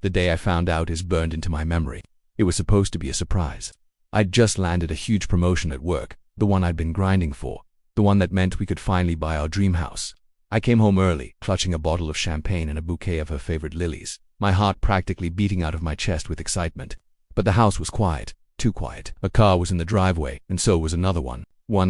The day I found out is burned into my memory. It was supposed to be a surprise. I'd just landed a huge promotion at work, the one I'd been grinding for, the one that meant we could finally buy our dream house. I came home early, clutching a bottle of champagne and a bouquet of her favorite lilies, my heart practically beating out of my chest with excitement. But the house was quiet, too quiet. A car was in the driveway, and so was another one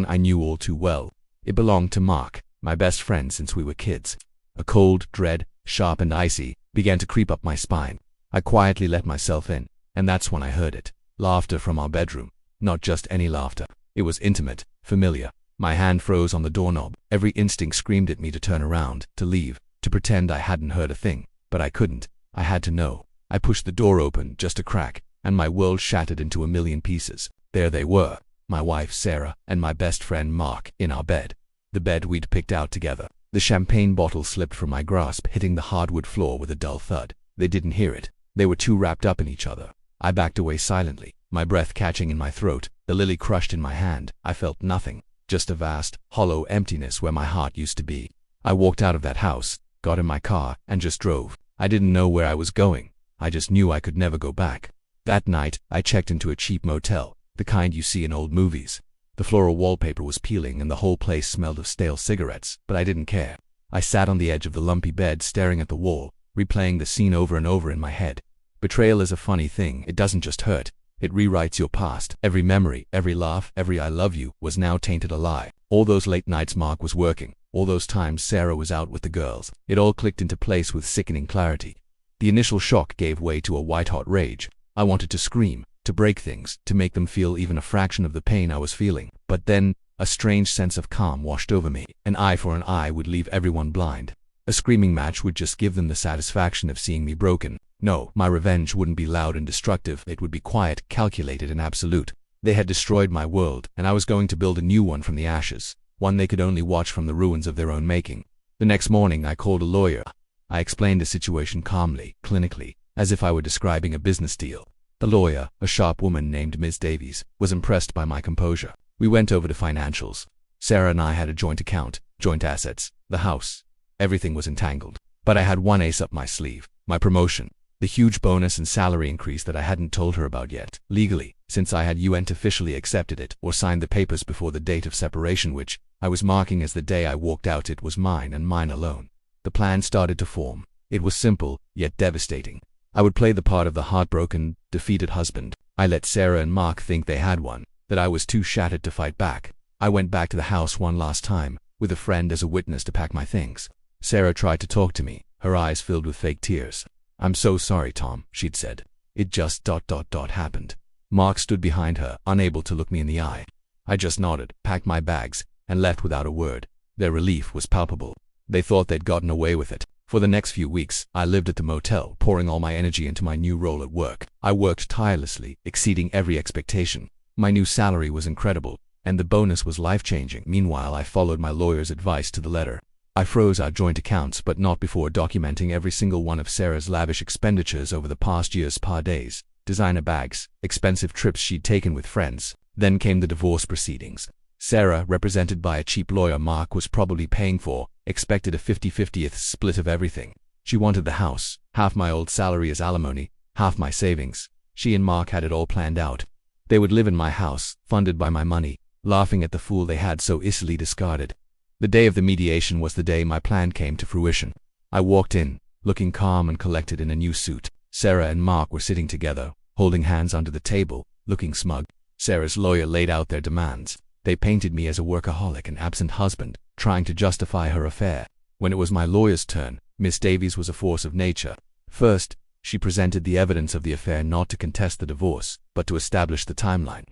I knew all too well. It belonged to Mark, my best friend since we were kids. A cold dread, sharp and icy, began to creep up my spine. I quietly let myself in, and that's when I heard it. Laughter from our bedroom. Not just any laughter. It was intimate, familiar. My hand froze on the doorknob. Every instinct screamed at me to turn around, to leave, to pretend I hadn't heard a thing. But I couldn't. I had to know. I pushed the door open, just a crack, and my world shattered into a million pieces. There they were, my wife Sarah and my best friend Mark, in our bed. The bed we'd picked out together. The champagne bottle slipped from my grasp, hitting the hardwood floor with a dull thud. They didn't hear it. They were too wrapped up in each other. I backed away silently, my breath catching in my throat, the lily crushed in my hand. I felt nothing, just a vast, hollow emptiness where my heart used to be. I walked out of that house, got in my car, and just drove. I didn't know where I was going. I just knew I could never go back. That night, I checked into a cheap motel, the kind you see in old movies. The floral wallpaper was peeling and the whole place smelled of stale cigarettes, but I didn't care. I sat on the edge of the lumpy bed staring at the wall, replaying the scene over and over in my head. Betrayal is a funny thing. It doesn't just hurt. It rewrites your past. Every memory, every laugh, every I love you was now tainted a lie. All those late nights Mark was working, all those times Sarah was out with the girls, it all clicked into place with sickening clarity. The initial shock gave way to a white-hot rage. I wanted to scream, to break things, to make them feel even a fraction of the pain I was feeling. But then, a strange sense of calm washed over me. An eye for an eye would leave everyone blind. A screaming match would just give them the satisfaction of seeing me broken. No, my revenge wouldn't be loud and destructive. It would be quiet, calculated, and absolute. They had destroyed my world, and I was going to build a new one from the ashes, one they could only watch from the ruins of their own making. The next morning, I called a lawyer. I explained the situation calmly, clinically, as if I were describing a business deal. The lawyer, a sharp woman named Ms. Davies, was impressed by my composure. We went over the financials. Sarah and I had a joint account, joint assets, the house. Everything was entangled. But I had one ace up my sleeve, my promotion. The huge bonus and salary increase that I hadn't told her about yet, legally, since I hadn't officially accepted it or signed the papers before the date of separation, which I was marking as the day I walked out. It was mine and mine alone. The plan started to form. It was simple, yet devastating. I would play the part of the heartbroken, defeated husband. I let Sarah and Mark think they had one, that I was too shattered to fight back. I went back to the house one last time, with a friend as a witness to pack my things. Sarah tried to talk to me, her eyes filled with fake tears. "I'm so sorry, Tom," she'd said. "It just happened." Mark stood behind her, unable to look me in the eye. I just nodded, packed my bags, and left without a word. Their relief was palpable. They thought they'd gotten away with it. For the next few weeks, I lived at the motel, pouring all my energy into my new role at work. I worked tirelessly, exceeding every expectation. My new salary was incredible, and the bonus was life-changing. Meanwhile, I followed my lawyer's advice to the letter. I froze our joint accounts, but not before documenting every single one of Sarah's lavish expenditures over the past year's spa days, designer bags, expensive trips she'd taken with friends. Then came the divorce proceedings. Sarah, represented by a cheap lawyer Mark was probably paying for, expected a 50-50th split of everything. She wanted the house, half my old salary as alimony, half my savings. She and Mark had it all planned out. They would live in my house, funded by my money, laughing at the fool they had so easily discarded. The day of the mediation was the day my plan came to fruition. I walked in, looking calm and collected in a new suit. Sarah and Mark were sitting together, holding hands under the table, looking smug. Sarah's lawyer laid out their demands. They painted me as a workaholic and absent husband, trying to justify her affair. When it was my lawyer's turn, Miss Davies was a force of nature. First, she presented the evidence of the affair not to contest the divorce, but to establish the timeline.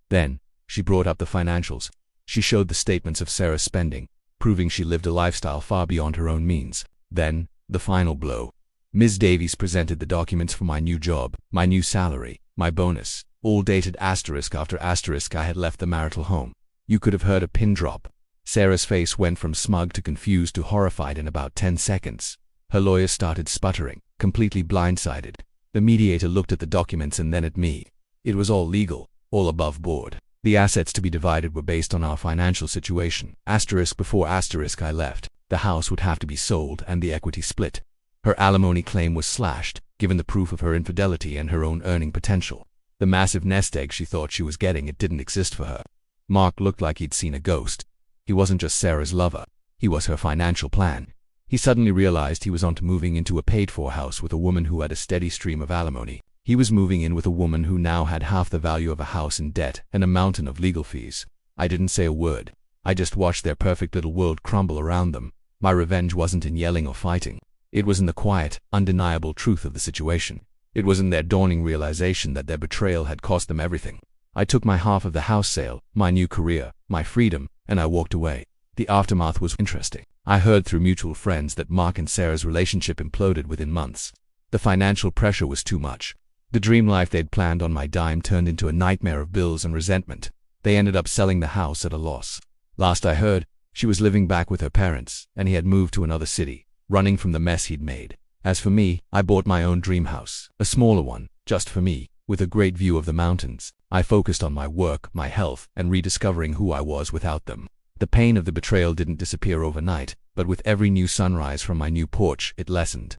Then, she brought up the financials. She showed the statements of Sarah's spending, proving she lived a lifestyle far beyond her own means. Then, the final blow. Ms. Davies presented the documents for my new job, my new salary, my bonus, all dated asterisk after asterisk. I had left the marital home. You could have heard a pin drop. Sarah's face went from smug to confused to horrified in about 10 seconds. Her lawyer started sputtering, completely blindsided. The mediator looked at the documents and then at me. It was all legal, all above board. The assets to be divided were based on our financial situation. Asterisk before asterisk I left. The house would have to be sold and the equity split. Her alimony claim was slashed, given the proof of her infidelity and her own earning potential. The massive nest egg she thought she was getting, it didn't exist for her. Mark looked like he'd seen a ghost. He wasn't just Sarah's lover, he was her financial plan. He suddenly realized he was onto moving into a paid-for house with a woman who had a steady stream of alimony. He was moving in with a woman who now had half the value of a house in debt and a mountain of legal fees. I didn't say a word. I just watched their perfect little world crumble around them. My revenge wasn't in yelling or fighting. It was in the quiet, undeniable truth of the situation. It was in their dawning realization that their betrayal had cost them everything. I took my half of the house sale, my new career, my freedom, and I walked away. The aftermath was interesting. I heard through mutual friends that Mark and Sarah's relationship imploded within months. The financial pressure was too much. The dream life they'd planned on my dime turned into a nightmare of bills and resentment. They ended up selling the house at a loss. Last I heard, she was living back with her parents, and he had moved to another city, running from the mess he'd made. As for me, I bought my own dream house, a smaller one, just for me, with a great view of the mountains. I focused on my work, my health, and rediscovering who I was without them. The pain of the betrayal didn't disappear overnight, but with every new sunrise from my new porch, it lessened.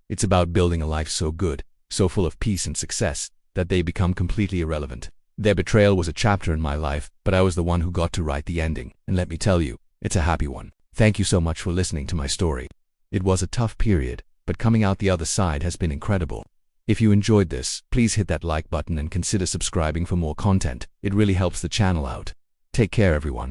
It's about building a life so good, so full of peace and success, that they become completely irrelevant. Their betrayal was a chapter in my life, but I was the one who got to write the ending, and let me tell you, it's a happy one. Thank you so much for listening to my story. It was a tough period, but coming out the other side has been incredible. If you enjoyed this, please hit that like button and consider subscribing for more content. It really helps the channel out. Take care, everyone.